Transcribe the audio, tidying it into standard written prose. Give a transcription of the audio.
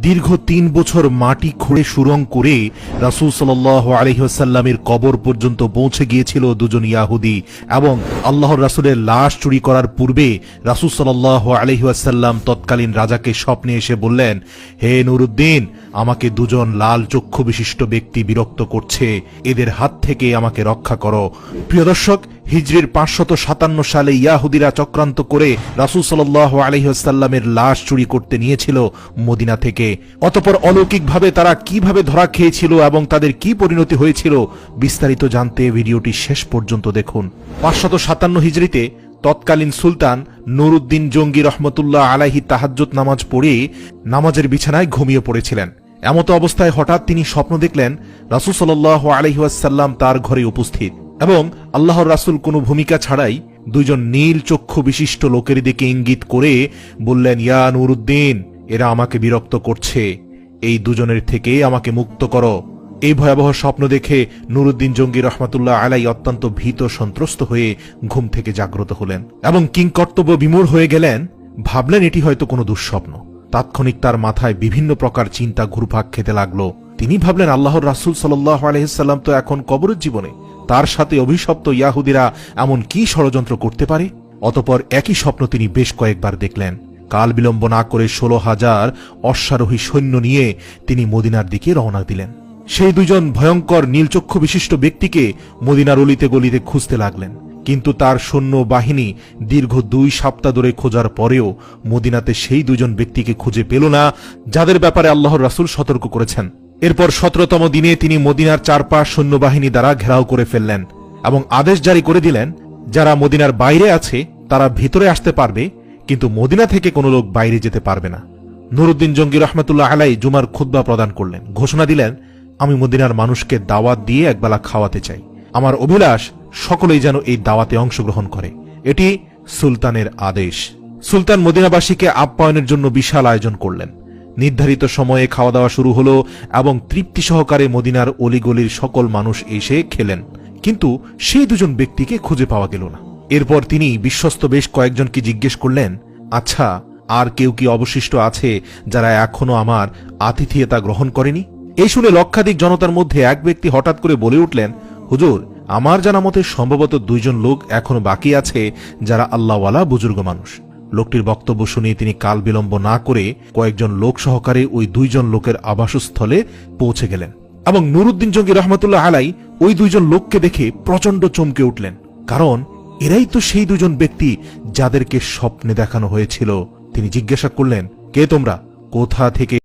দীর্ঘ ৩ বছর মাটি খুঁড়ে সুরং করে রাসূল সাল্লাল্লাহু আলাইহি ওয়াসাল্লামের কবর পর্যন্ত পৌঁছে গিয়েছিল দুজন ইয়াহুদি এবং আল্লাহর রাসূলের লাশ চুরি করার পূর্বে রাসূল সাল্লাল্লাহু আলাইহি ওয়াসাল্লাম তৎকালীন রাজাকে স্বপ্নে এসে বললেন, হে নুরুদ্দিন, আমাকে দুজন লাল চক্ষু বিশিষ্ট ব্যক্তি বিরক্ত করছে, এদের হাত থেকে আমাকে রক্ষা করো। প্রিয় দর্শক, হিজরির ৫৫৭ সালে ইয়াহুদিরা চক্রান্ত করে রাসূল সাল্লাল্লাহু আলাইহি ওয়াসাল্লামের লাশ চুরি করতে নিয়েছিল মদিনা থেকে। অতঃপর অলৌকিকভাবে তারা কিভাবে ধরা খেয়েছিল এবং তাদের কি পরিণতি হয়েছিল বিস্তারিত জানতে ভিডিওটি শেষ পর্যন্ত দেখুন। ৫৫৭ হিজরিতে তৎকালীন সুলতান নুরুদ্দিন জঙ্গি রহমতুল্লাহ আলাইহি তাহাজ্জুদ নামাজ পড়ে নামাজের বিছানায় ঘুমিয়ে পড়েছিলেন। এমত অবস্থায় হঠাৎ তিনি স্বপ্ন দেখলেন রাসূল সাল্লাল্লাহু আলাইহি ওয়াসাল্লাম তার ঘরে উপস্থিত এবং আল্লাহর রাসূল কোনো ভূমিকা ছাড়াই দুইজন নীল চক্ষু বিশিষ্ট লোকের দিকে ইঙ্গিত করে বললেন, ইয়া নুরুদ্দিন, এরা আমাকে বিরক্ত করছে, এই দুজনের থেকে আমাকে মুক্ত করো। এই ভয়াবহ স্বপ্ন দেখে নুরুদ্দিন জঙ্গি রহমতুল্লাহ আলাই অত্যন্ত ভীত সন্ত্রস্ত হয়ে ঘুম থেকে জাগ্রত হলেন এবং কিংকর্তব্য বিমূঢ় হয়ে গেলেন। ভাবলেন এটি হয়তো কোনো দুঃস্বপ্ন। তাৎক্ষণিক তার মাথায় বিভিন্ন প্রকার চিন্তা ঘুরপাক খেতে লাগলো। তিনি ভাবলেন, আল্লাহর রাসূল সাল্লাল্লাহু আলাইহি সাল্লাম তো এখন কবরের জীবনে, তার সাথে অভিশপ্ত ইয়াহুদিরা এমন কি ষড়যন্ত্র করতে পারে? অতঃপর একই স্বপ্ন তিনি বেশ কয়েকবার দেখলেন। কাল বিলম্ব না করে ১৬,০০০ অশ্বারোহী সৈন্য নিয়ে তিনি মদিনার দিকে রওনা দিলেন। সেই দুজন ভয়ঙ্কর নীলচক্ষু বিশিষ্ট ব্যক্তিকে মদিনার অলিতে গলিতে খুঁজতে লাগলেন, কিন্তু তার সৈন্য বাহিনী দীর্ঘ ২ সপ্তাহ ধরে খোঁজার পরেও মদিনাতে সেই দুজন ব্যক্তিকে খুঁজে পেল না, যাদের ব্যাপারে আল্লাহর রাসূল সতর্ক করেছেন। এরপর ১৭তম দিনে তিনি মদিনার চারপাশ সৈন্যবাহিনী দ্বারা ঘেরাও করে ফেললেন এবং আদেশ জারি করে দিলেন, যারা মদিনার বাইরে আছে তারা ভিতরে আসতে পারবে, কিন্তু মদিনা থেকে কোনো লোক বাইরে যেতে পারবে না। নুরুদ্দিন জঙ্গি রহমতুল্লাহ আলাই জুমার খুতবা প্রদান করলেন, ঘোষণা দিলেন, আমি মদিনার মানুষকে দাওয়াত দিয়ে একবেলা খাওয়াতে চাই। আমার অভিলাষ সকলেই যেন এই দাওয়াতে অংশগ্রহণ করে। এটি সুলতানের আদেশ। সুলতান মদিনাবাসীকে আপ্যায়নের জন্য বিশাল আয়োজন করলেন। নির্ধারিত সময়ে খাওয়া দাওয়া শুরু হলো এবং তৃপ্তি সহকারে মদিনার অলিগলির সকল মানুষ এসে খেলেন, কিন্তু সেই দুজন ব্যক্তিকে খুঁজে পাওয়া গেল না। এরপর তিনি বিশ্বস্ত বেশ কয়েকজনকে জিজ্ঞেস করলেন, আচ্ছা, আর কেউ কি অবশিষ্ট আছে যারা এখনো আমার আতিথেয়তা গ্রহণ করেনি? এই শুনে লক্ষাধিক জনতার মধ্যে এক ব্যক্তি হঠাৎ করে বলে উঠলেন, হুজুর, আমার জানা মতে সম্ভবত ২ জন লোক এখনো বাকি আছে যারা আল্লাহওয়ালা বুজুর্গ মানুষ। লোকটির বক্তব্য শুনে তিনি কাল বিলম্ব না করে কয়েকজন লোক সহকারে ওই ২ জন লোকের আবাসস্থলে পৌঁছে গেলেন এবং নুরুদ্দিন জঙ্গি রহমতুল্লাহ আলাই ওই ২ জন লোককে দেখে প্রচন্ড চমকে উঠলেন, কারণ এরাই তো সেই ২ জন ব্যক্তি যাদেরকে স্বপ্নে দেখানো হয়েছিল। তিনি জিজ্ঞাসা করলেন, কে তোমরা, কোথা থেকে